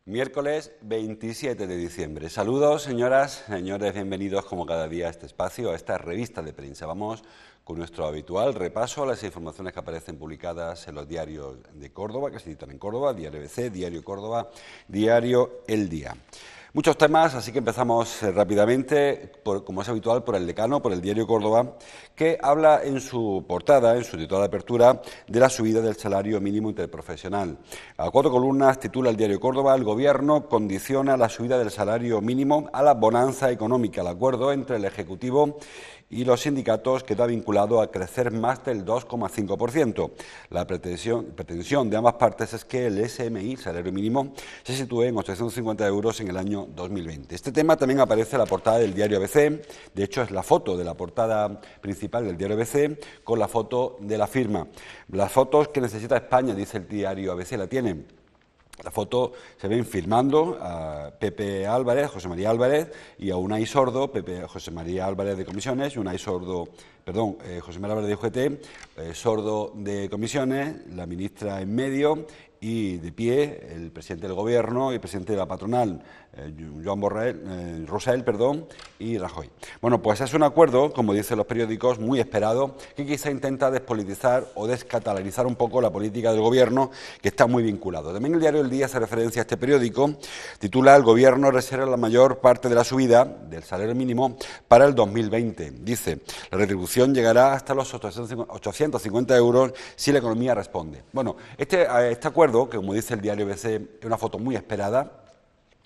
Miércoles 27 de diciembre. Saludos, señoras, señores, bienvenidos como cada día a este espacio, a esta revista de prensa. Vamos con nuestro habitual repaso a las informaciones que aparecen publicadas en los diarios de Córdoba, que se editan en Córdoba, Diario ABC, Diario Córdoba, Diario El Día. Muchos temas, así que empezamos rápidamente, como es habitual, por el decano, por el Diario Córdoba, que habla en su portada, en su titular de apertura, de la subida del salario mínimo interprofesional. A 4 columnas titula el Diario Córdoba: el Gobierno condiciona la subida del salario mínimo a la bonanza económica. El acuerdo entre el Ejecutivo y los sindicatos queda vinculado a crecer más del 2,5%. La pretensión de ambas partes es que el SMI, salario mínimo, se sitúe en 850 euros en el año 2020. Este tema también aparece en la portada del Diario ABC, de hecho es la foto de la portada principal del Diario ABC con la foto de la firma. Las fotos que necesita España, dice el Diario ABC, la tienen. La foto se ven firmando a Pepe Álvarez, José María Álvarez, y a Unai Sordo, José María Álvarez de Comisiones, José María Álvarez de UGT, Sordo de Comisiones, la ministra en medio, y de pie el presidente del Gobierno y el presidente de la patronal, Rosell, y Rajoy. Bueno, pues es un acuerdo, como dicen los periódicos, muy esperado, que quizá intenta despolitizar o descatalarizar un poco la política del Gobierno, que está muy vinculado. También el Diario El Día hace referencia a este periódico, titula: el Gobierno reserva la mayor parte de la subida del salario mínimo para el 2020. Dice, la retribución llegará hasta los 850 euros si la economía responde. Bueno, este acuerdo, que como dice el Diario ABC, es una foto muy esperada,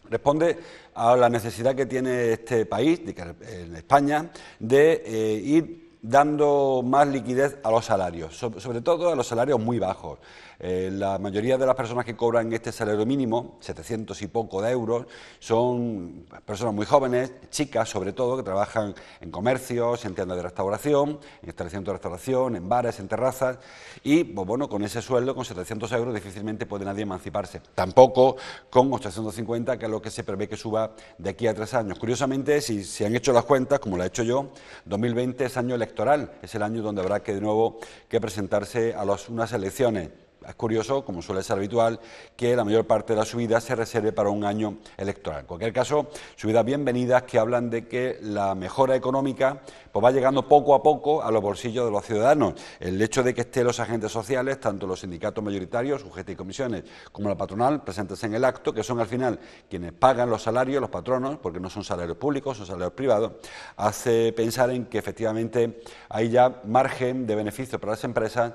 responde a la necesidad que tiene este país, en España, de ir dando más liquidez a los salarios, sobre todo a los salarios muy bajos. La mayoría de las personas que cobran este salario mínimo, 700 y poco de euros, son personas muy jóvenes, chicas sobre todo, que trabajan en comercios, en tiendas de restauración, en establecimientos de restauración, en bares, en terrazas, y pues bueno, con ese sueldo, con 700 euros, difícilmente puede nadie emanciparse. Tampoco con 850, que es lo que se prevé que suba de aquí a 3 años. Curiosamente, si se han hecho las cuentas, como lo he hecho yo, 2020 es año electoral, es el año donde habrá que de nuevo que presentarse a unas elecciones. Es curioso, como suele ser habitual, que la mayor parte de la subida se reserve para un año electoral. En cualquier caso, subidas bienvenidas que hablan de que la mejora económica pues va llegando poco a poco a los bolsillos de los ciudadanos. El hecho de que estén los agentes sociales, tanto los sindicatos mayoritarios, UGT y comisiones, como la patronal, presentes en el acto, que son al final quienes pagan los salarios, los patronos, porque no son salarios públicos, son salarios privados, hace pensar en que efectivamente hay ya margen de beneficio para las empresas,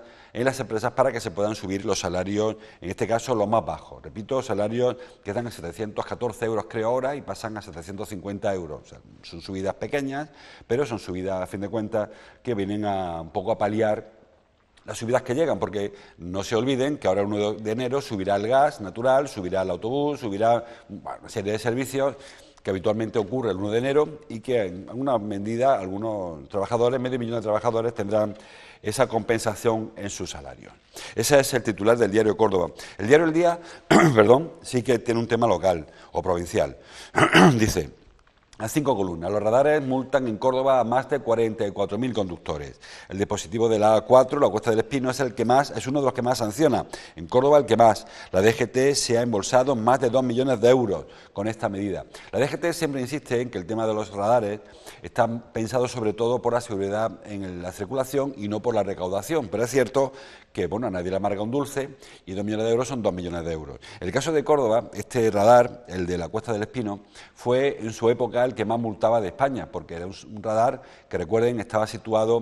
para que se puedan subir los salarios, en este caso los más bajos. Repito, salarios que están en 714 euros creo ahora y pasan a 750 euros. O sea, son subidas pequeñas, pero son subidas a fin de cuentas que vienen un poco a paliar las subidas que llegan, porque no se olviden que ahora el 1 de enero subirá el gas natural, subirá el autobús, subirá una serie de servicios que habitualmente ocurre el 1 de enero y que en alguna medida algunos trabajadores, medio millón de trabajadores, tendrán esa compensación en sus salarios. Ese es el titular del Diario Córdoba. El Diario El Día, sí que tiene un tema local o provincial. Dice: a 5 columnas, los radares multan en Córdoba a más de 44.000 conductores. El dispositivo de la A4, la Cuesta del Espino, es uno de los que más sanciona. En Córdoba, el que más. La DGT se ha embolsado más de 2 millones de euros con esta medida. La DGT siempre insiste en que el tema de los radares está pensado sobre todo por la seguridad en la circulación y no por la recaudación. Pero es cierto que, bueno, a nadie le amarga un dulce y 2 millones de euros son 2 millones de euros. El caso de Córdoba, este radar, el de la Cuesta del Espino, fue en su época el que más multaba de España, porque era un radar que, recuerden, estaba situado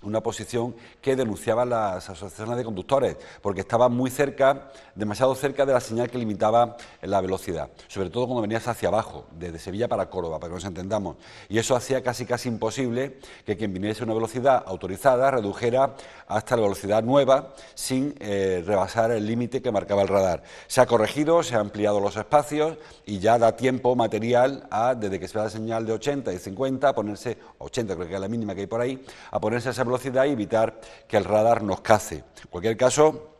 en una posición que denunciaban las asociaciones de conductores, porque estaba muy cerca, demasiado cerca de la señal que limitaba la velocidad, sobre todo cuando venías hacia abajo, desde Sevilla para Córdoba, para que nos entendamos, y eso hacía casi imposible que quien viniese a una velocidad autorizada redujera hasta la velocidad nueva sin rebasar el límite que marcaba el radar. Se ha corregido, se han ampliado los espacios y ya da tiempo material desde que se da la señal de 80 y 50, a ponerse, 80 creo que es la mínima que hay por ahí, a ponerse esa velocidad velocidad y evitar que el radar nos cace. En cualquier caso,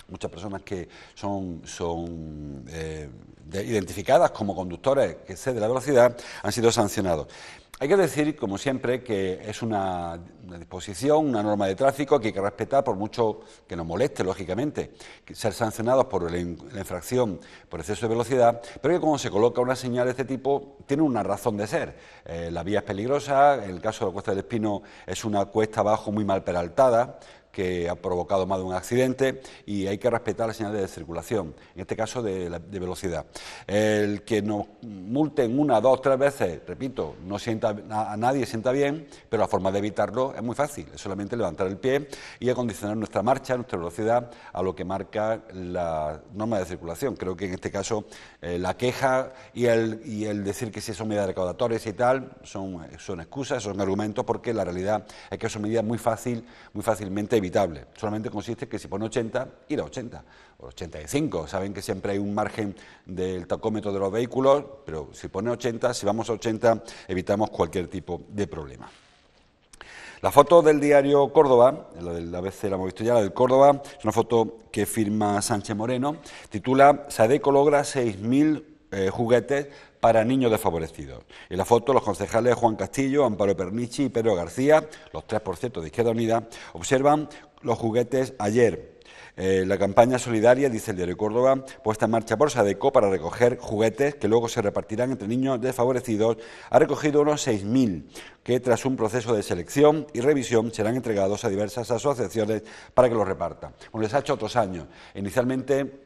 muchas personas que son identificadas como conductores que exceden la velocidad han sido sancionados. Hay que decir, como siempre, que es una disposición, una norma de tráfico que hay que respetar, por mucho que nos moleste, lógicamente, ser sancionados por la infracción por exceso de velocidad, pero que cuando se coloca una señal de este tipo tiene una razón de ser. La vía es peligrosa, en el caso de la Cuesta del Espino es una cuesta abajo muy mal peraltada, que ha provocado más de un accidente y hay que respetar las señales de circulación, en este caso de velocidad. El que nos multen 1, 2, 3 veces, repito, no sienta a nadie, sienta bien, pero la forma de evitarlo es muy fácil, es solamente levantar el pie y acondicionar nuestra marcha, nuestra velocidad a lo que marca la norma de circulación. Creo que en este caso la queja y el decir que si son medidas recaudatorias y tal son excusas, son argumentos, porque la realidad es que son medidas muy fácilmente evitable. Solamente consiste en que si pone 80, ir a 80 o 85. Saben que siempre hay un margen del tacómetro de los vehículos, pero si pone 80, si vamos a 80, evitamos cualquier tipo de problema. La foto del diario Córdoba, la del ABC la hemos visto ya, la del Córdoba, es una foto que firma Sánchez Moreno, titula Sadeco logra 6.000 juguetes para niños desfavorecidos. En la foto, los concejales Juan Castillo, Amparo Pernichi y Pedro García, los tres, por cierto, de Izquierda Unida, observan los juguetes ayer. La campaña solidaria, dice el diario Córdoba, puesta en marcha por Sadeco para recoger juguetes que luego se repartirán entre niños desfavorecidos, ha recogido unos 6.000, que tras un proceso de selección y revisión serán entregados a diversas asociaciones para que los repartan. Bueno, les ha hecho otros años. Inicialmente,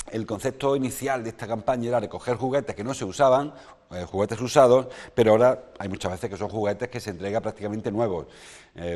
el concepto inicial de esta campaña era recoger juguetes que no se usaban, juguetes usados, pero ahora hay muchas veces que son juguetes que se entregan prácticamente nuevos.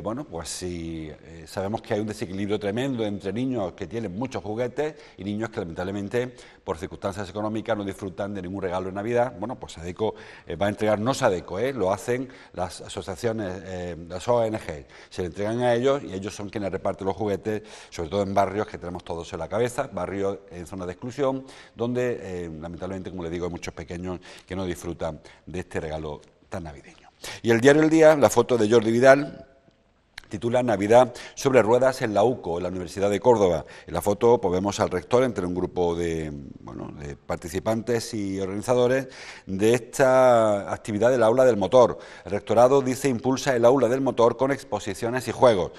Bueno, pues si sabemos que hay un desequilibrio tremendo entre niños que tienen muchos juguetes y niños que lamentablemente por circunstancias económicas no disfrutan de ningún regalo en Navidad. Bueno, pues Sadeco va a entregar, no Sadeco, lo hacen las asociaciones, las ONG, se le entregan a ellos y ellos son quienes reparten los juguetes, sobre todo en barrios que tenemos todos en la cabeza, barrios en zonas de exclusión, donde lamentablemente, como les digo, hay muchos pequeños que no disfrutan de este regalo tan navideño. Y el diario El Día, la foto de Jordi Vidal, titula Navidad sobre ruedas en la UCO, en la Universidad de Córdoba. En la foto pues, vemos al rector entre un grupo de participantes y organizadores de esta actividad del aula del motor. El rectorado, dice, impulsa el aula del motor con exposiciones y juegos.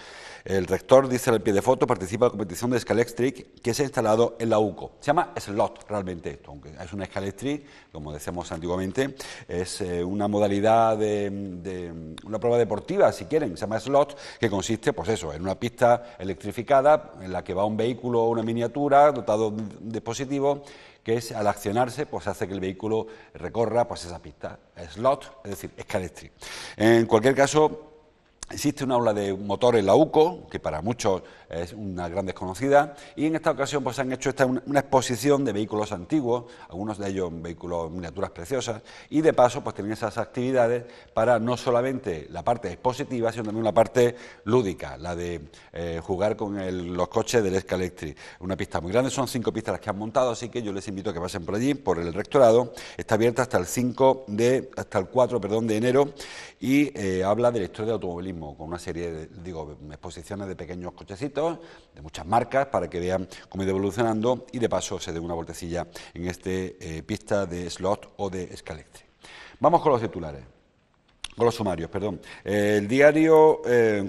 El rector, dice al pie de foto, participa en la competición de Scalextric que se ha instalado en la UCO. Se llama slot realmente esto, aunque es una Scalextric, como decíamos antiguamente, es una modalidad de una prueba deportiva, si quieren, se llama slot, que consiste, pues eso, en una pista electrificada en la que va un vehículo o una miniatura dotado de un dispositivo que es, al accionarse, pues hace que el vehículo recorra pues esa pista. Slot, es decir, Scalextric. En cualquier caso, existe un aula de motor en la UCO, que para muchos es una gran desconocida, y en esta ocasión pues han hecho una exposición de vehículos antiguos, algunos de ellos vehículos miniaturas preciosas, y de paso pues tienen esas actividades para no solamente la parte expositiva, sino también la parte lúdica, la de jugar con los coches del Scalextric. Una pista muy grande, son 5 pistas las que han montado, así que yo les invito a que pasen por allí, por el rectorado. Está abierta hasta el 4 de enero, y habla de la historia del automovilismo, con una serie de exposiciones de pequeños cochecitos, de muchas marcas, para que vean cómo ha ido evolucionando y de paso se den una vueltecilla en pista de slot o de Scalextric. Vamos con los titulares. Con los sumarios, perdón. El diario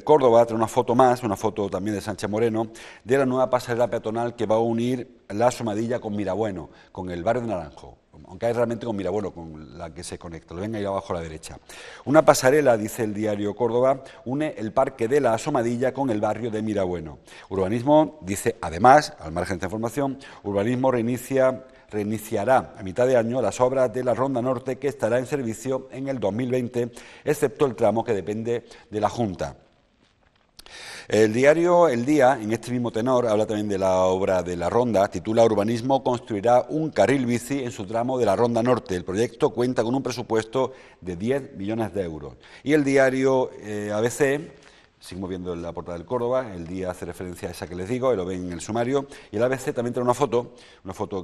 Córdoba trae una foto más, una foto también de Sánchez Moreno, de la nueva pasarela peatonal que va a unir la Somadilla con Mirabueno, con el barrio de Naranjo, aunque hay realmente con Mirabueno, con la que se conecta, lo ven ahí abajo a la derecha. Una pasarela, dice el diario Córdoba, une el parque de la Asomadilla con el barrio de Mirabueno. Urbanismo, dice además, al margen de esta información, Urbanismo reiniciará a mitad de año las obras de la Ronda Norte, que estará en servicio en el 2020, excepto el tramo que depende de la Junta. El diario El Día, en este mismo tenor, habla también de la obra de la Ronda, titula Urbanismo construirá un carril bici en su tramo de la Ronda Norte. El proyecto cuenta con un presupuesto de 10 millones de euros. Y el diario ABC, seguimos viendo la portada del Córdoba, El Día hace referencia a esa que les digo, y lo ven en el sumario, y el ABC también trae una foto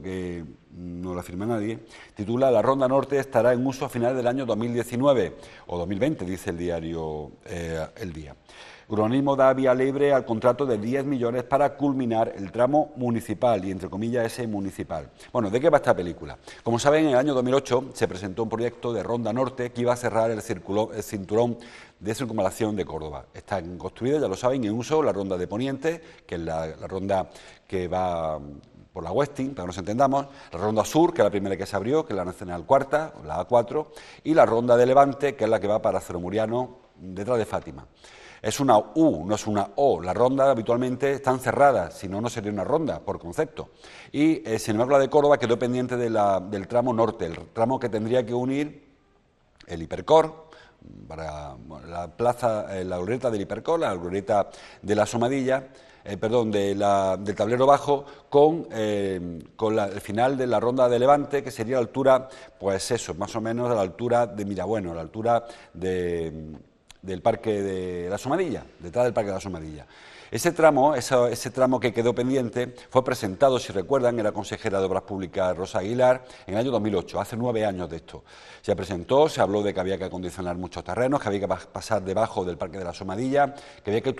que no la firma nadie, titula La Ronda Norte estará en uso a finales del año 2019, o 2020, dice el diario El Día. Urbanismo da vía libre al contrato de 10 millones para culminar el tramo municipal, y entre comillas ese municipal. Bueno, ¿de qué va esta película? Como saben, en el año 2008 se presentó un proyecto de Ronda Norte que iba a cerrar el cinturón de circunvalación de Córdoba. Está construida, ya lo saben, en uso la ronda de Poniente, que es la ronda que va por la Westing, para que nos entendamos, la ronda sur, que es la primera que se abrió, que es la Nacional Cuarta, la A4, y la ronda de Levante, que es la que va para Cerro Muriano, detrás de Fátima. Es una U, no es una O. Las rondas habitualmente están cerradas, si no, no sería una ronda, por concepto. Y, sin embargo, la de Córdoba quedó pendiente del tramo norte, el tramo que tendría que unir el Hipercor, para la plaza, la glorieta del Hipercor, la glorieta de la Asomadilla, del tablero bajo, con el final de la ronda de Levante, que sería a la altura, pues eso, más o menos a la altura de Mirabueno, a la altura del Parque de la Asomadilla, detrás del Parque de la Asomadilla. Ese tramo que quedó pendiente fue presentado, si recuerdan, era consejera de Obras Públicas Rosa Aguilar en el año 2008, hace 9 años de esto. Se presentó, se habló de que había que acondicionar muchos terrenos, que había que pasar debajo del Parque de la Asomadilla, que había que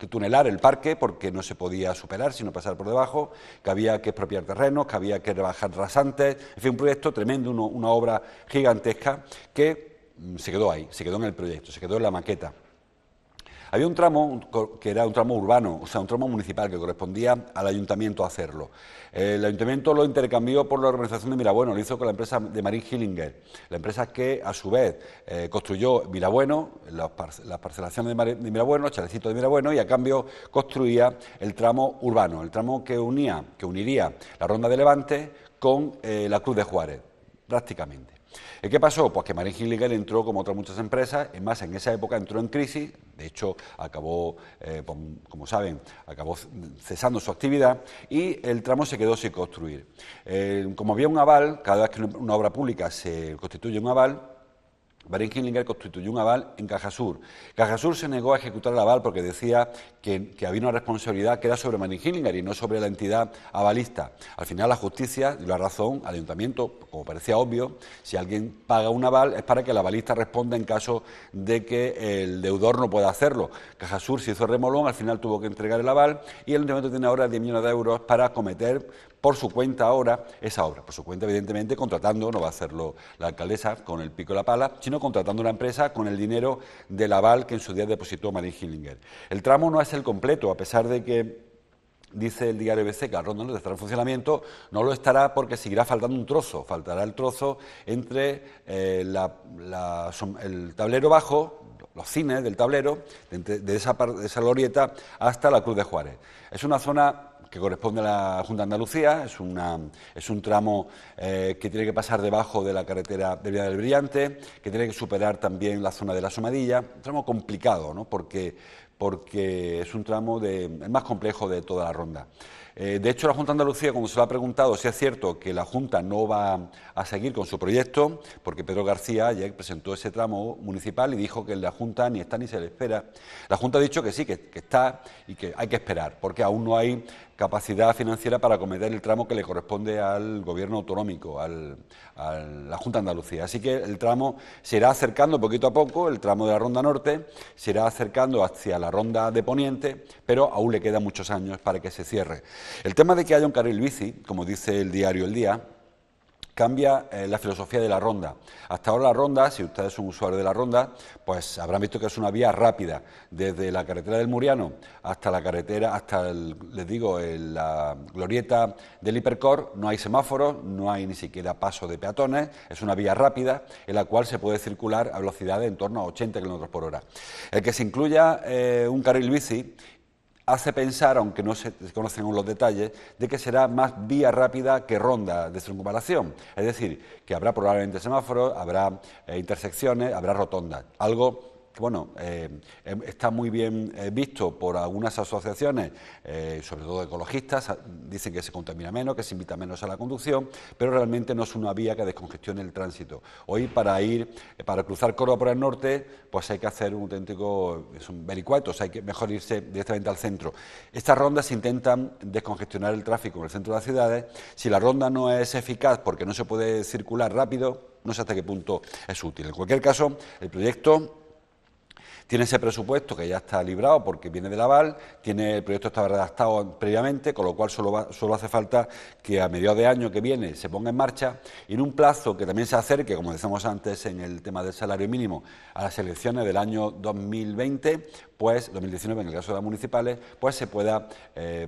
tunelar el parque porque no se podía superar, sino pasar por debajo, que había que expropiar terrenos, que había que rebajar rasantes, en fin, un proyecto tremendo, una obra gigantesca que se quedó ahí, se quedó en el proyecto, se quedó en la maqueta. Había un tramo que era un tramo urbano, o sea, un tramo municipal que correspondía al ayuntamiento hacerlo. El ayuntamiento lo intercambió por la organización de Mirabueno, lo hizo con la empresa de Marín Hillinger, la empresa que a su vez construyó Mirabueno, las parcelaciones de Mirabueno, Chalecito de Mirabueno, y a cambio construía el tramo urbano, el tramo que uniría la Ronda de Levante con la Cruz de Juárez, prácticamente. ¿Qué pasó? Pues que Marín Hillinger entró, como otras muchas empresas, en esa época entró en crisis, de hecho acabó, como saben, acabó cesando su actividad y el tramo se quedó sin construir. Como había un aval, cada vez que una obra pública se constituye un aval, Marín Hillinger constituyó un aval en Cajasur. Cajasur se negó a ejecutar el aval porque decía que había una responsabilidad que era sobre Marín Hillinger y no sobre la entidad avalista. Al final la justicia dio la razón al ayuntamiento, como parecía obvio, si alguien paga un aval es para que el avalista responda en caso de que el deudor no pueda hacerlo. Cajasur se hizo remolón, al final tuvo que entregar el aval y el ayuntamiento tiene ahora 10 millones de euros para acometer por su cuenta ahora esa obra. Por su cuenta, evidentemente, contratando, no va a hacerlo la alcaldesa con el pico y la pala, sino contratando una empresa con el dinero del aval que en su día depositó Marín Hillinger. El tramo no es el completo, a pesar de que dice el diario ABC que la ronda no estará en funcionamiento, no lo estará porque seguirá faltando un trozo, faltará el trozo entre el tablero bajo, los cines del tablero, de esa glorieta hasta la Cruz de Juárez. Es una zona que corresponde a la Junta de Andalucía, es un tramo que tiene que pasar debajo de la carretera de Vía del Brillante, que tiene que superar también la zona de la Asomadilla, un tramo complicado, ¿no? porque es un tramo el más complejo de toda la ronda. De hecho, la Junta de Andalucía, cuando se le ha preguntado si es cierto que la Junta no va a seguir con su proyecto, porque Pedro García ayer presentó ese tramo municipal y dijo que la Junta ni está ni se le espera, la Junta ha dicho que sí, que está y que hay que esperar, porque aún no hay capacidad financiera para acometer el tramo que le corresponde al Gobierno autonómico, a la Junta de Andalucía. Así que el tramo se irá acercando poquito a poco, el tramo de la Ronda Norte se irá acercando hacia la Ronda de Poniente, pero aún le quedan muchos años para que se cierre. El tema de que haya un carril bici, como dice el diario El Día, cambia la filosofía de la ronda. Hasta ahora la ronda, si ustedes son usuarios de la ronda, pues habrán visto que es una vía rápida, desde la carretera del Muriano hasta la carretera, la glorieta del Hipercor, no hay semáforos, no hay ni siquiera paso de peatones, es una vía rápida en la cual se puede circular a velocidades en torno a 80 km por hora. El que se incluya un carril bici hace pensar, aunque no se conocen aún los detalles, de que será más vía rápida que ronda de circunvalación. Es decir, que habrá probablemente semáforos, habrá intersecciones, habrá rotondas. Algo que, bueno, está muy bien visto por algunas asociaciones, sobre todo ecologistas, dicen que se contamina menos, que se invita menos a la conducción, pero realmente no es una vía que descongestione el tránsito. Hoy para cruzar Córdoba por el norte, pues hay que hacer un auténtico, son vericuetos, hay que mejor irse directamente al centro. Estas rondas intentan descongestionar el tráfico en el centro de las ciudades. Si la ronda no es eficaz porque no se puede circular rápido, no sé hasta qué punto es útil. En cualquier caso, el proyecto Tiene ese presupuesto que ya está librado porque viene del aval, el proyecto estaba redactado previamente, con lo cual solo hace falta que a mediados de año que viene se ponga en marcha y en un plazo que también se acerque, como decíamos antes en el tema del salario mínimo, a las elecciones del año 2020, pues 2019 en el caso de las municipales, pues se pueda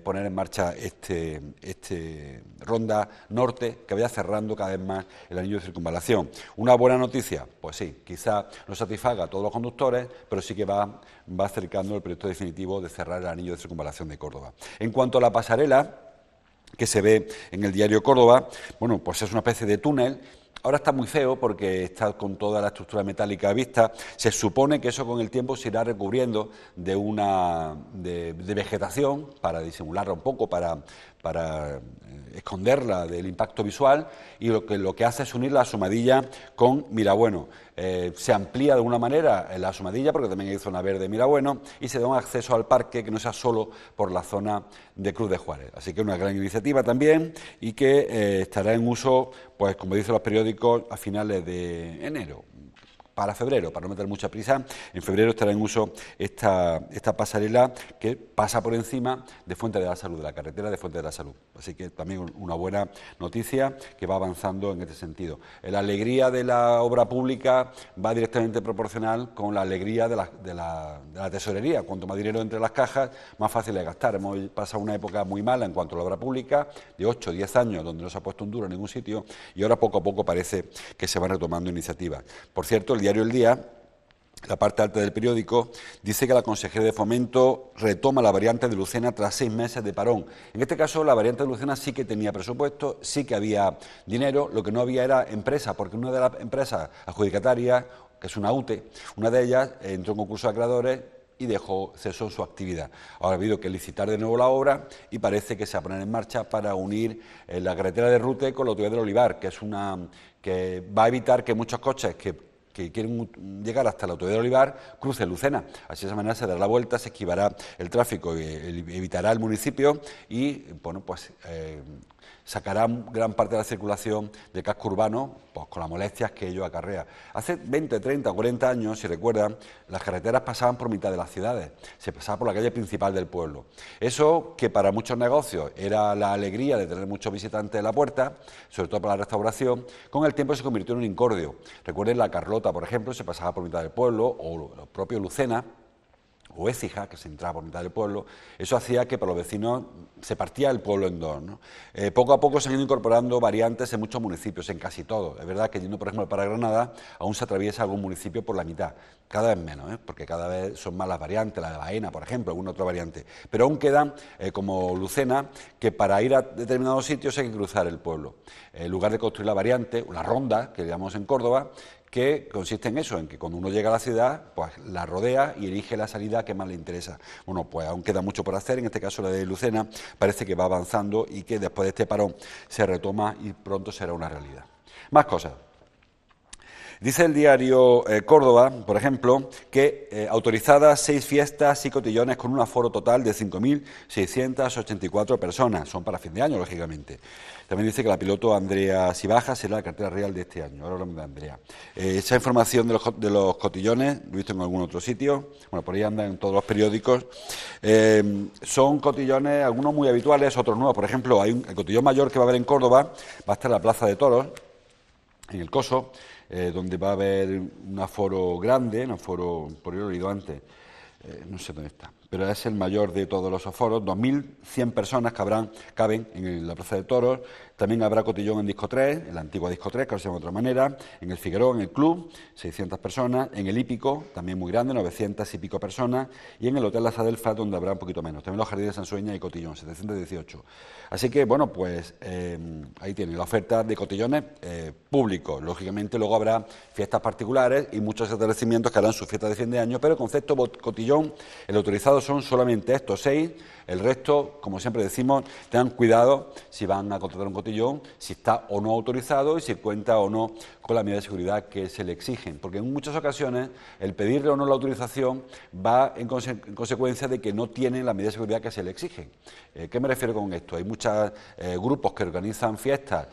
poner en marcha este Ronda Norte que vaya cerrando cada vez más el anillo de circunvalación. Una buena noticia, pues sí, quizá no satisfaga a todos los conductores, pero sí que va acercando el proyecto definitivo de cerrar el anillo de circunvalación de Córdoba. En cuanto a la pasarela que se ve en el diario Córdoba, bueno, pues es una especie de túnel. Ahora está muy feo porque está con toda la estructura metálica vista. Se supone que eso con el tiempo se irá recubriendo de vegetación para disimularla un poco, para esconderla del impacto visual, y lo que hace es unir la Asomadilla con Mirabueno. Se amplía de alguna manera la Asomadilla porque también hay zona verde de Mirabueno y se da un acceso al parque que no sea solo por la zona de Cruz de Juárez. Así que una gran iniciativa también y que estará en uso, pues como dicen los periódicos, a finales de enero. Para febrero, para no meter mucha prisa, en febrero estará en uso esta pasarela que pasa por encima de Fuente de la Salud, de la carretera de Fuente de la Salud. Así que también una buena noticia que va avanzando en este sentido. La alegría de la obra pública va directamente proporcional con la alegría de la tesorería. Cuanto más dinero entre las cajas, más fácil es gastar. Hemos pasado una época muy mala en cuanto a la obra pública, de 8 o 10 años, donde no se ha puesto un duro en ningún sitio, y ahora poco a poco parece que se van retomando iniciativas. Por cierto, el diario El Día, la parte alta del periódico, dice que la Consejería de Fomento retoma la variante de Lucena tras 6 meses de parón. En este caso, la variante de Lucena sí que tenía presupuesto, sí que había dinero, lo que no había era empresa, porque una de las empresas adjudicatarias, que es una UTE, una de ellas entró en concurso de acreedores y cesó su actividad. Ahora ha habido que licitar de nuevo la obra y parece que se va a poner en marcha para unir la carretera de Rute con la autovía del Olivar, que va a evitar que muchos coches que quieren llegar hasta la autovía del Olivar crucen Lucena. Así de esa manera se dará la vuelta, se esquivará el tráfico, evitará el municipio y, bueno, pues sacará gran parte de la circulación del casco urbano, pues con las molestias que ello acarrea. Hace 20, 30, 40 años, si recuerdan, las carreteras pasaban por mitad de las ciudades, se pasaba por la calle principal del pueblo. Eso, que para muchos negocios era la alegría de tener muchos visitantes en la puerta, sobre todo para la restauración, con el tiempo se convirtió en un incordio. Recuerden la Carlota, por ejemplo, se pasaba por mitad del pueblo, o el propio Lucena, o Écija, que se entraba por mitad del pueblo. Eso hacía que para los vecinos se partía el pueblo en dos, ¿no? Poco a poco se han ido incorporando variantes en muchos municipios, en casi todos. Es verdad que yendo, por ejemplo, para Granada, aún se atraviesa algún municipio por la mitad, cada vez menos, porque cada vez son más las variantes, la de Baena, por ejemplo, alguna otra variante. Pero aún quedan, como Lucena, que para ir a determinados sitios hay que cruzar el pueblo. En lugar de construir la variante, una ronda, que llamamos en Córdoba, que consiste en eso, en que cuando uno llega a la ciudad, pues la rodea y elige la salida que más le interesa. Bueno, pues aún queda mucho por hacer, en este caso la de Lucena parece que va avanzando y que después de este parón se retoma y pronto será una realidad. Más cosas. Dice el diario Córdoba, por ejemplo, que autorizadas 6 fiestas y cotillones con un aforo total de 5.684 personas. Son para fin de año, lógicamente. También dice que la piloto Andrea Sibaja será la cartera real de este año. Ahora hablamos de Andrea. Esa información de los cotillones, lo he visto en algún otro sitio, bueno, por ahí andan en todos los periódicos. Son cotillones, algunos muy habituales, otros nuevos. Por ejemplo, el cotillón mayor que va a haber en Córdoba va a estar en la Plaza de Toros, en el Coso, donde va a haber un aforo grande, un aforo, por yo lo he oído antes, no sé dónde está, pero es el mayor de todos los aforos, 2.100 personas caben en la Plaza de Toros. También habrá cotillón en Disco 3, en la antigua Disco 3, que ahora se llama de otra manera, en el Figueroa, en el Club, 600 personas, en el Hípico, también muy grande, 900 y pico personas, y en el Hotel Las Adelfas, donde habrá un poquito menos. También los Jardines de Sansueña y cotillón, 718. Así que, bueno, pues ahí tiene la oferta de cotillones públicos. Lógicamente luego habrá fiestas particulares y muchos establecimientos que harán sus fiestas de fin de año, pero el concepto cotillón, el autorizado son solamente estos 6, el resto, como siempre decimos, tengan cuidado si van a contratar un cotillón, si está o no autorizado y si cuenta o no con la medida de seguridad que se le exigen, porque en muchas ocasiones el pedirle o no la autorización va en consecuencia de que no tienen la medida de seguridad que se le exigen. ¿Qué me refiero con esto? Hay muchos grupos que organizan fiestas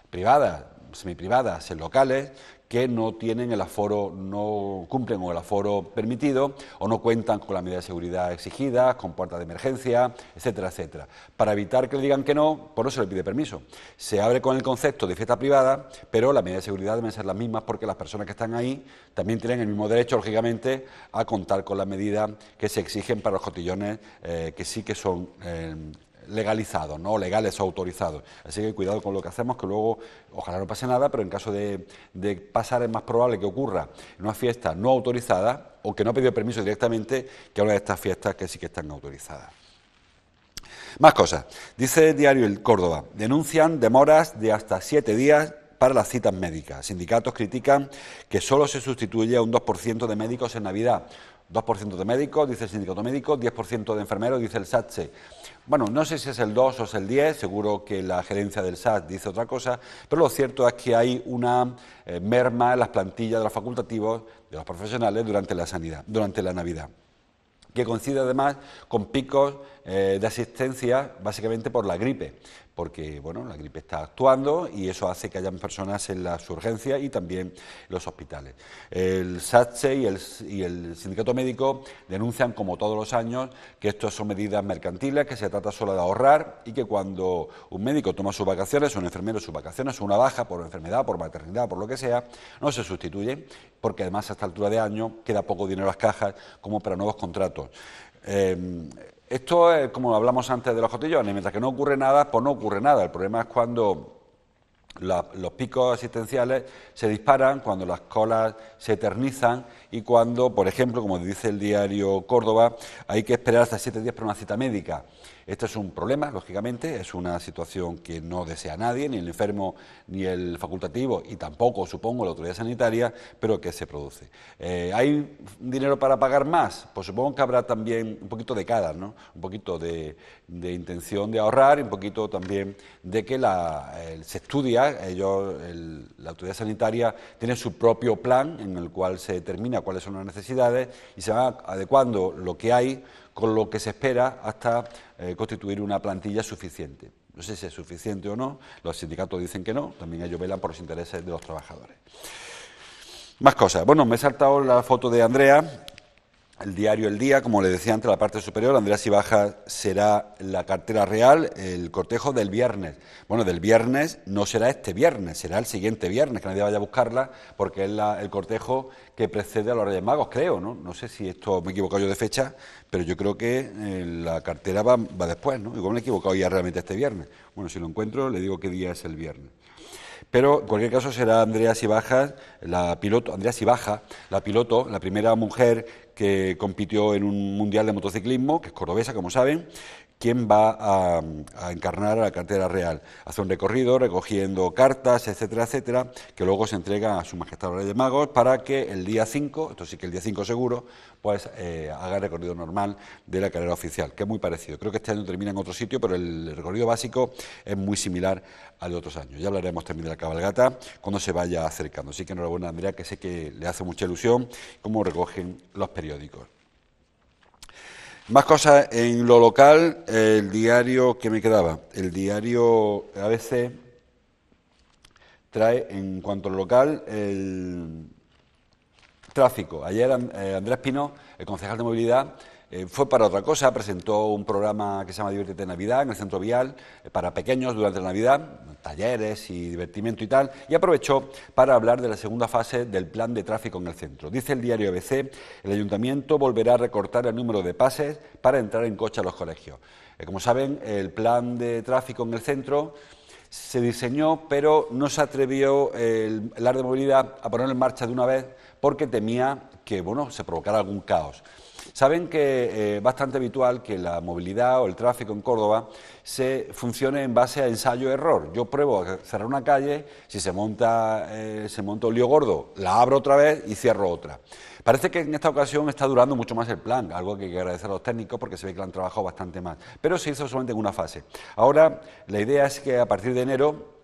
privadas semiprivadas en locales que no tienen el aforo, no cumplen con el aforo permitido o no cuentan con la medida de seguridad exigida, con puertas de emergencia, etcétera, etcétera. Para evitar que le digan que no, por eso se le pide permiso. Se abre con el concepto de fiesta privada, pero las medidas de seguridad deben ser las mismas porque las personas que están ahí también tienen el mismo derecho, lógicamente, a contar con las medidas que se exigen para los cotillones que sí que son legalizados, no legales o autorizados. Así que cuidado con lo que hacemos, que luego ojalá no pase nada, pero en caso de pasar es más probable que ocurra en una fiesta no autorizada o que no ha pedido permiso directamente que una de estas fiestas que sí que están autorizadas. Más cosas. Dice el diario El Córdoba, denuncian demoras de hasta 7 días para las citas médicas. Sindicatos critican que solo se sustituye a un 2% de médicos en Navidad. 2% de médicos, dice el sindicato médico, 10% de enfermeros, dice el SATSE. Bueno, no sé si es el 2 o es el 10, seguro que la gerencia del SAT dice otra cosa, pero lo cierto es que hay una merma en las plantillas de los facultativos, de los profesionales, durante la Navidad, que coincide además con picos de asistencia básicamente por la gripe, porque bueno, la gripe está actuando y eso hace que hayan personas en las urgencias y también en los hospitales. El SATSE y el sindicato médico denuncian, como todos los años, que esto son medidas mercantiles, que se trata solo de ahorrar y que cuando un médico toma sus vacaciones, un enfermero sus vacaciones, o una baja por enfermedad, por maternidad, por lo que sea, no se sustituye, porque además a esta altura de año queda poco dinero en las cajas como para nuevos contratos. Esto es como hablamos antes de los cotillones, mientras que no ocurre nada, pues no ocurre nada. El problema es cuando los picos asistenciales se disparan, cuando las colas se eternizan y cuando, por ejemplo, como dice el diario Córdoba, hay que esperar hasta 7 días para una cita médica. Esto es un problema, lógicamente, es una situación que no desea nadie, ni el enfermo ni el facultativo, y tampoco, supongo, la autoridad sanitaria, pero que se produce. ¿Hay dinero para pagar más? Pues supongo que habrá también un poquito de cada, ¿no? Un poquito de intención de ahorrar y un poquito también de que se estudia, la autoridad sanitaria tiene su propio plan en el cual se determina cuáles son las necesidades y se va adecuando lo que hay con lo que se espera hasta constituir una plantilla suficiente. No sé si es suficiente o no, los sindicatos dicen que no, también ellos velan por los intereses de los trabajadores. Más cosas. Bueno, me he saltado la foto de Andrea, el diario El Día, como le decía antes, la parte superior. Andrea Sibaja será la cartera real, el cortejo del viernes. Bueno, del viernes no será este viernes, será el siguiente viernes, que nadie vaya a buscarla, porque es el cortejo que precede a los Reyes Magos, creo, ¿no? No sé si esto me he equivocado yo de fecha, pero yo creo que la cartera va después, ¿no? Igual me he equivocado ya realmente este viernes. Bueno, si lo encuentro, le digo qué día es el viernes. Pero en cualquier caso será Andrea Sibaja, la piloto, la primera mujer que compitió en un mundial de motociclismo, que es cordobesa, como saben, quien va a encarnar a la cartera real. Hace un recorrido recogiendo cartas, etcétera, etcétera, que luego se entregan a Su Majestad los Reyes Magos para que el día 5, esto sí que el día 5 seguro, pues haga el recorrido normal de la carrera oficial, que es muy parecido. Creo que este año termina en otro sitio, pero el recorrido básico es muy similar al de otros años. Ya hablaremos también de la cabalgata cuando se vaya acercando. Así que enhorabuena, Andrea, que sé que le hace mucha ilusión cómo recogen los periódicos. Más cosas en lo local, el diario que me quedaba, el diario ABC trae en cuanto a lo local el tráfico. Ayer Andrés Pino, el concejal de movilidad, fue para otra cosa, presentó un programa que se llama Diviértete Navidad en el centro vial para pequeños durante la Navidad, talleres y divertimento y tal, y aprovechó para hablar de la segunda fase del plan de tráfico en el centro. Dice el diario ABC, el ayuntamiento volverá a recortar el número de pases para entrar en coche a los colegios. Como saben, el plan de tráfico en el centro se diseñó, pero no se atrevió el área de movilidad a ponerlo en marcha de una vez porque temía que se provocara algún caos. Saben que es bastante habitual que la movilidad o el tráfico en Córdoba se funcione en base a ensayo-error. Yo pruebo a cerrar una calle, si se monta un lío gordo, la abro otra vez y cierro otra. Parece que en esta ocasión está durando mucho más el plan, algo que hay que agradecer a los técnicos porque se ve que lo han trabajado bastante más, pero se hizo solamente en una fase. Ahora la idea es que a partir de enero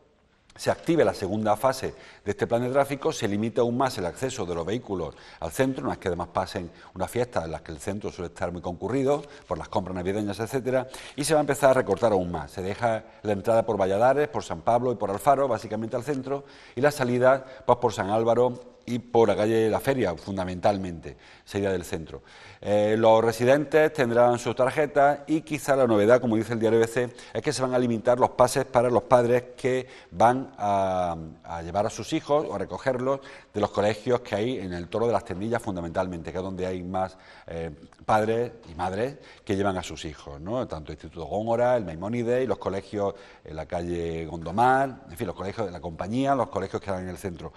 se active la segunda fase de este plan de tráfico, se limita aún más el acceso de los vehículos al centro, no es que además pasen unas fiestas en las que el centro suele estar muy concurrido por las compras navideñas, etcétera, y se va a empezar a recortar aún más. Se deja la entrada por Valladares, por San Pablo y por Alfaro, básicamente al centro, y la salida pues, por San Álvaro y por la calle La Feria, fundamentalmente, sería del centro. Los residentes tendrán sus tarjetas y quizá la novedad, como dice el diario ABC, es que se van a limitar los pases para los padres que van a llevar a sus hijos o a recogerlos de los colegios que hay en el Toro de las Tendillas, fundamentalmente, que es donde hay más padres y madres que llevan a sus hijos, ¿no? Tanto el Instituto Góngora, el Maimónides y los colegios en la calle Gondomar, en fin, los colegios de la Compañía, los colegios que están en el centro.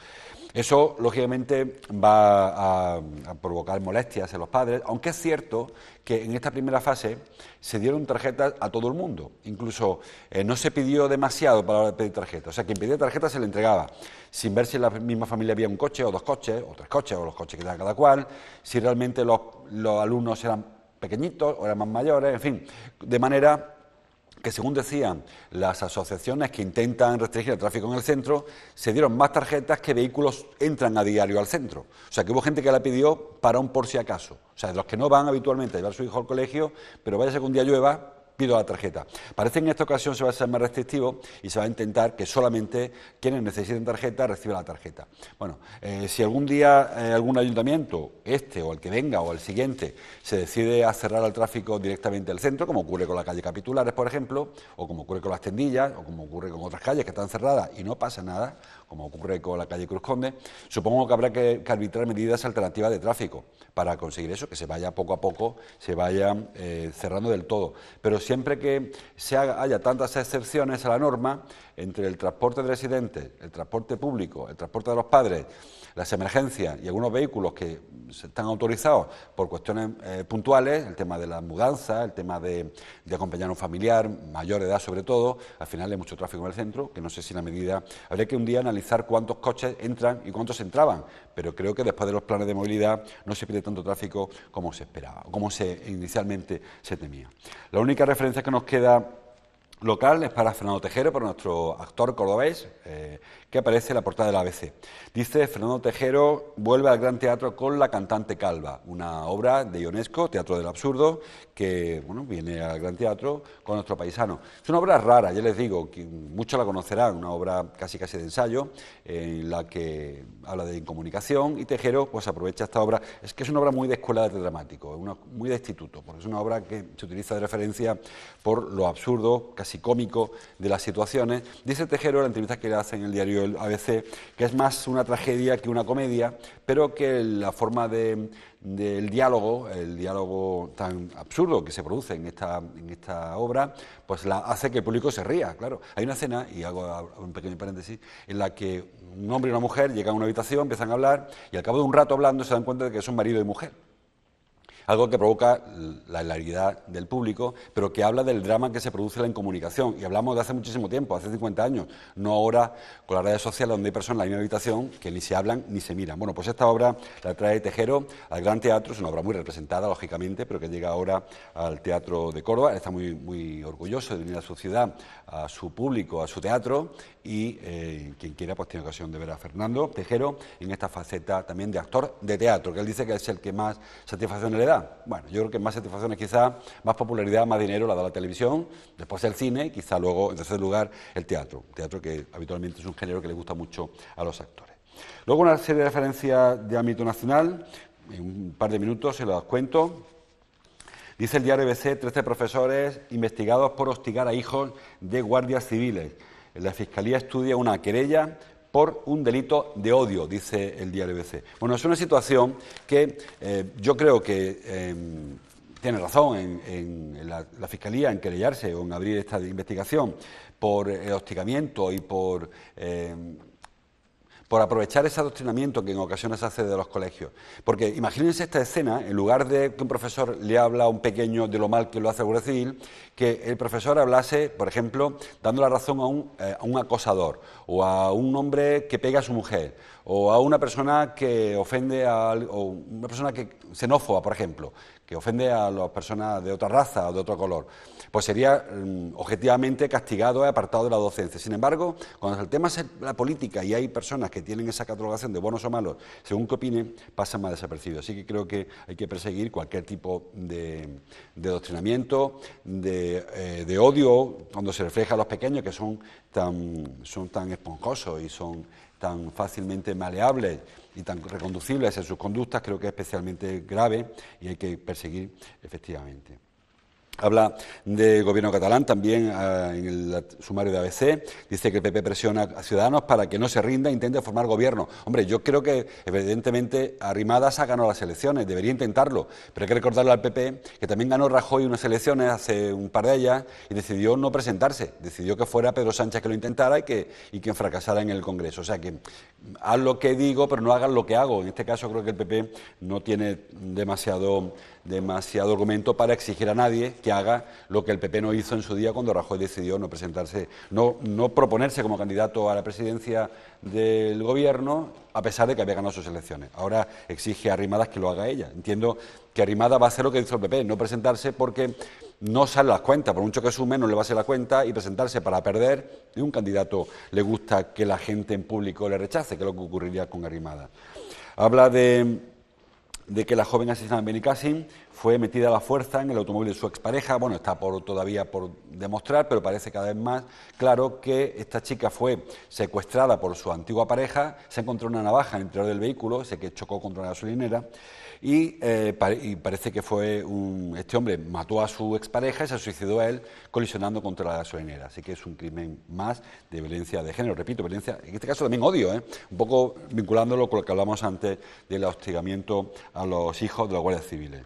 Eso, lógicamente, va a provocar molestias en los padres, aunque es cierto que en esta primera fase se dieron tarjetas a todo el mundo. Incluso no se pidió demasiado para la hora de pedir tarjetas. O sea, quien pedía tarjeta se le entregaba, sin ver si en la misma familia había un coche o dos coches, o tres coches, o los coches que tenga cada cual, si realmente los alumnos eran pequeñitos o eran más mayores, en fin, de manera que, según decían las asociaciones que intentan restringir el tráfico en el centro, se dieron más tarjetas que vehículos entran a diario al centro. O sea, que hubo gente que la pidió para un por si acaso. O sea, de los que no van habitualmente a llevar a su hijo al colegio, pero vaya que un día llueva, pido la tarjeta. Parece que en esta ocasión se va a ser más restrictivo y se va a intentar que solamente quienes necesiten tarjeta reciban la tarjeta. Bueno, si algún día algún ayuntamiento, este o el que venga o el siguiente, se decide a cerrar el tráfico directamente al centro, como ocurre con la calle Capitulares, por ejemplo, o como ocurre con las Tendillas, o como ocurre con otras calles que están cerradas y no pasa nada, como ocurre con la calle Cruz Conde, supongo que habrá que arbitrar medidas alternativas de tráfico para conseguir eso, que se vaya poco a poco, se vaya cerrando del todo. Pero siempre que haya tantas excepciones a la norma, entre el transporte de residentes, el transporte público, el transporte de los padres, las emergencias y algunos vehículos que están autorizados por cuestiones puntuales, el tema de las mudanzas, el tema de acompañar a un familiar, mayor de edad sobre todo, al final hay mucho tráfico en el centro, que no sé si la medida... Habría que un día analizar cuántos coches entran y cuántos entraban, pero creo que después de los planes de movilidad no se pide tanto tráfico como se esperaba, como inicialmente se temía. La única referencia que nos queda local es para Fernando Tejero, para nuestro actor cordobés, que aparece en la portada del ABC. Dice: Fernando Tejero vuelve al Gran Teatro con La cantante calva, una obra de Ionesco, Teatro del Absurdo, que bueno, viene al Gran Teatro con nuestro paisano. Es una obra rara, ya les digo, que muchos la conocerán, una obra casi de ensayo, en la que habla de incomunicación, y Tejero pues aprovecha esta obra. Es que es una obra muy de escuela de arte dramático, muy de instituto, porque es una obra que se utiliza de referencia por lo absurdo, casi cómico de las situaciones. Dice Tejero en la entrevista que le hace en el diario El ABC que es más una tragedia que una comedia, pero que la forma del diálogo, el diálogo tan absurdo que se produce en esta obra, pues hace que el público se ría, claro. Hay una escena, y hago un pequeño paréntesis, en la que un hombre y una mujer llegan a una habitación, empiezan a hablar, y al cabo de un rato hablando se dan cuenta de que son marido y mujer. Algo que provoca la hilaridad del público, pero que habla del drama que se produce en la incomunicación. Y hablamos de hace muchísimo tiempo, hace 50 años, no ahora con las redes sociales donde hay personas en la misma habitación que ni se hablan ni se miran. Bueno, pues esta obra la trae Tejero al Gran Teatro, es una obra muy representada, lógicamente, pero que llega ahora al Teatro de Córdoba. Está muy orgulloso de venir a su ciudad, a su público, a su teatro, y quien quiera pues tiene ocasión de ver a Fernando Tejero en esta faceta también de actor de teatro, que él dice que es el que más satisfacción le da. Bueno, yo creo que más satisfacción es quizá más popularidad, más dinero la da la televisión, después el cine y quizá luego, en tercer lugar, el teatro. Teatro que habitualmente es un género que le gusta mucho a los actores. Luego una serie de referencias de ámbito nacional, en un par de minutos se las cuento. Dice el diario ABC: 13 profesores investigados por hostigar a hijos de guardias civiles. La Fiscalía estudia una querella por un delito de odio, dice el diario ABC. Bueno, es una situación que yo creo que tiene razón en la Fiscalía en querellarse o en abrir esta investigación por el hostigamiento y por aprovechar ese adoctrinamiento que en ocasiones se hace de los colegios. Porque imagínense esta escena, en lugar de que un profesor le habla a un pequeño de lo mal que lo hace el Guardia Civil, que el profesor hablase, por ejemplo, dando la razón a un acosador, o a un hombre que pega a su mujer, o a una persona que ofende o una persona que xenófoba, por ejemplo, que ofende a las personas de otra raza o de otro color, pues sería objetivamente castigado y apartado de la docencia. Sin embargo, cuando el tema es la política y hay personas que tienen esa catalogación de buenos o malos, según que opinen, pasan más desapercibidos. Así que creo que hay que perseguir cualquier tipo de adoctrinamiento, de odio, cuando se refleja a los pequeños, que son tan esponjosos y son tan fácilmente maleables y tan reconducibles en sus conductas. Creo que es especialmente grave y hay que perseguir efectivamente. Habla del gobierno catalán también en el sumario de ABC, dice que el PP presiona a Ciudadanos para que no se rinda e intente formar gobierno. Hombre, yo creo que evidentemente Arrimadas ha ganado las elecciones, debería intentarlo, pero hay que recordarle al PP que también ganó Rajoy unas elecciones hace un par de ellas y decidió no presentarse, decidió que fuera Pedro Sánchez que lo intentara y que fracasara en el Congreso. O sea que haz lo que digo, pero no hagas lo que hago. En este caso creo que el PP no tiene demasiado argumento para exigir a nadie que haga lo que el PP no hizo en su día cuando Rajoy decidió no presentarse, no proponerse como candidato a la presidencia del gobierno, a pesar de que había ganado sus elecciones. Ahora exige a Arrimadas que lo haga ella. Entiendo que Arrimadas va a hacer lo que hizo el PP, no presentarse porque no sale las cuentas, por mucho que sume no le va a hacer la cuenta, y presentarse para perder, y un candidato le gusta que la gente en público le rechace, que es lo que ocurriría con Arrimadas. Habla de que la joven asesinada en Benicàssim fue metida a la fuerza en el automóvil de su expareja. Bueno, está todavía por demostrar, pero parece cada vez más claro que esta chica fue secuestrada por su antigua pareja, se encontró una navaja en el interior del vehículo, sé que chocó contra una gasolinera, y parece que este hombre mató a su expareja y se suicidó a él colisionando contra la gasolinera. Así que es un crimen más de violencia de género, repito, violencia, en este caso también odio, un poco vinculándolo con lo que hablamos antes del hostigamiento a los hijos de los guardias civiles.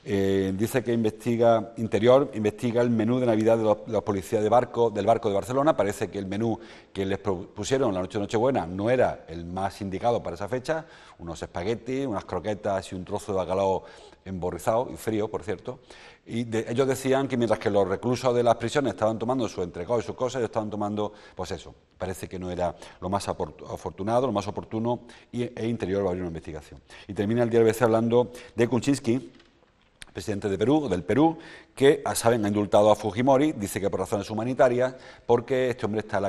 Dice que Interior investiga el menú de Navidad de los policías del barco de Barcelona. Parece que el menú que les propusieron la noche de Nochebuena no era el más indicado para esa fecha, unos espaguetis, unas croquetas y un trozo de bacalao emborrizado y frío, por cierto. Y ellos decían que mientras que los reclusos de las prisiones estaban tomando su entrecot y sus cosas, ellos estaban tomando, pues eso, parece que no era lo más afortunado, lo más oportuno, e Interior va a abrir una investigación. Y termina el diario ABC hablando de Kuczynski, presidente de Perú, del Perú, que, saben, ha indultado a Fujimori, dice que por razones humanitarias, porque este hombre estaba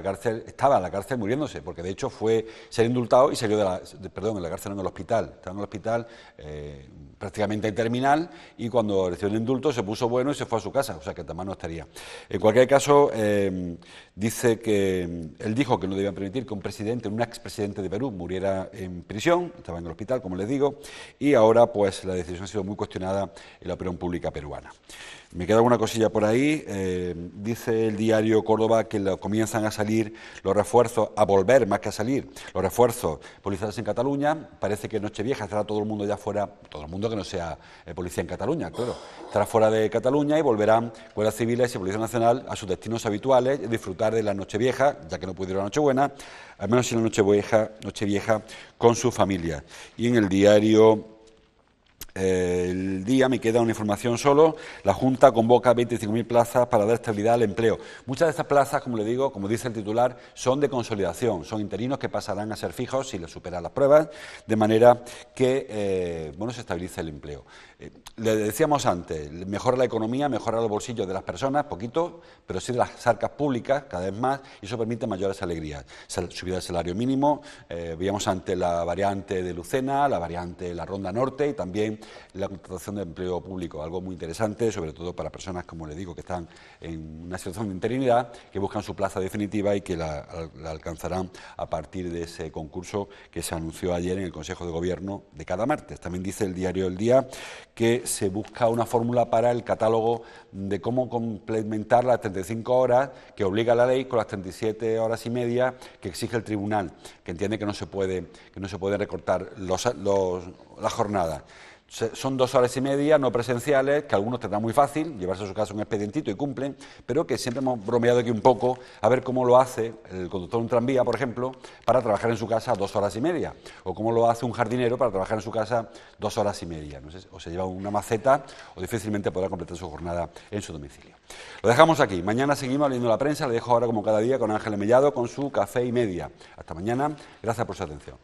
en la cárcel muriéndose, porque de hecho fue ser indultado y salió en la cárcel, no, en el hospital, estaba en el hospital prácticamente en terminal, y cuando recibió el indulto se puso bueno y se fue a su casa, o sea que también no estaría. En cualquier caso, dice que él dijo que no debían permitir que un expresidente de Perú muriera en prisión, estaba en el hospital, como les digo, y ahora pues la decisión ha sido muy cuestionada en la opinión pública peruana. Me queda alguna cosilla por ahí. Dice el diario Córdoba que comienzan a salir los refuerzos, a volver más que a salir, los refuerzos policiales en Cataluña. Parece que Nochevieja estará todo el mundo ya fuera, todo el mundo que no sea policía en Cataluña, claro, estará fuera de Cataluña y volverán guardias civiles y Policía Nacional a sus destinos habituales y disfrutar de la Nochevieja, ya que no pudieron la Nochebuena, al menos en la Nochevieja con su familia. Y en el diario El Día me queda una información solo. La Junta convoca 25.000 plazas para dar estabilidad al empleo. Muchas de estas plazas, como le digo, como dice el titular, son de consolidación, son interinos que pasarán a ser fijos si les superan las pruebas, de manera que se estabilice el empleo. Le decíamos antes, mejora la economía, mejora los bolsillos de las personas, poquito, pero sí de las arcas públicas, cada vez más, y eso permite mayores alegrías. Subida del salario mínimo, veíamos antes la variante de Lucena, la variante de la Ronda Norte y también la contratación de empleo público, algo muy interesante, sobre todo para personas, como le digo, que están en una situación de interinidad, que buscan su plaza definitiva y que la alcanzarán a partir de ese concurso que se anunció ayer en el Consejo de Gobierno de cada martes. También dice el diario El Día que se busca una fórmula para el catálogo de cómo complementar las 35 horas que obliga la ley con las 37 horas y media que exige el tribunal, que entiende que no se puede recortar la jornada. Son 2 horas y media no presenciales, que algunos tendrán muy fácil, llevarse a su casa un expedientito y cumplen, pero que siempre hemos bromeado aquí un poco a ver cómo lo hace el conductor de un tranvía, por ejemplo, para trabajar en su casa 2 horas y media, o cómo lo hace un jardinero para trabajar en su casa 2 horas y media. No sé, o se lleva una maceta o difícilmente podrá completar su jornada en su domicilio. Lo dejamos aquí. Mañana seguimos leyendo la prensa. Le dejo ahora, como cada día, con Ángeles Mellado con su Café y Media. Hasta mañana. Gracias por su atención.